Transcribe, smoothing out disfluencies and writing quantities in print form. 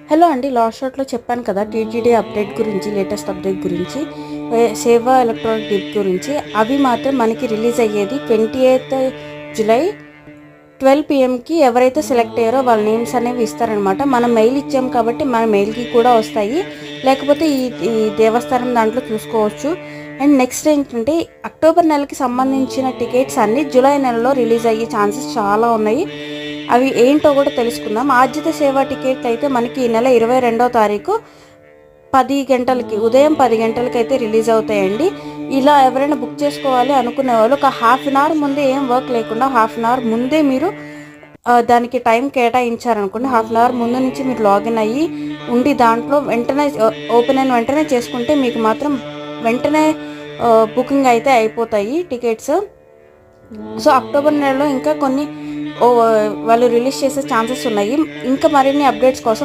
Hello అండి, last షాట్లో చెప్పాను కదా టీటీడీ అప్డేట్ గురించి, లేటెస్ట్ అప్డేట్ గురించి, సేవా ఎలక్ట్రానిక్ డిప్ గురించి. అవి మాత్రం మనకి రిలీజ్ అయ్యేది 28th జూలై 12 PM ఎవరైతే సెలెక్ట్ అయ్యారో వాళ్ళ నేమ్స్ అనేవి ఇస్తారనమాట. మనం మెయిల్ ఇచ్చాం కాబట్టి మన మెయిల్కి కూడా వస్తాయి, లేకపోతే ఈ దేవస్థానం దాంట్లో చూసుకోవచ్చు. అండ్ నెక్స్ట్ ఏంటంటే అక్టోబర్ నెలకి సంబంధించిన టికెట్స్ అన్నీ జూలై నెలలో రిలీజ్ అయ్యే ఛాన్సెస్ చాలా ఉన్నాయి. అవి ఏంటో కూడా తెలుసుకుందాం. ఆర్జిత సేవా టికెట్ అయితే మనకి ఈ నెల 22వ తారీఖు 10 గంటలకి, ఉదయం 10 గంటలకి అయితే రిలీజ్ అవుతాయండి. ఇలా ఎవరైనా బుక్ చేసుకోవాలి అనుకునే వాళ్ళు ఒక హాఫ్ అన్ అవర్ ముందే, ఏం వర్క్ లేకుండా హాఫ్ అన్ అవర్ ముందే మీరు దానికి టైం కేటాయించారనుకోండి, హాఫ్ అన్ అవర్ ముందు నుంచి మీరు లాగిన్ అయ్యి ఉండి దాంట్లో వెంటనే ఓపెన్ అయిన వెంటనే చేసుకుంటే మీకు మాత్రం వెంటనే బుకింగ్ అయితే అయిపోతాయి టికెట్స్. సో అక్టోబర్ నెలలో ఇంకా కొన్ని వాళ్ళు రిలీజ్ చేసే ఛాన్సెస్ ఉన్నాయి. ఇంకా మరిన్ని అప్డేట్స్ కోసం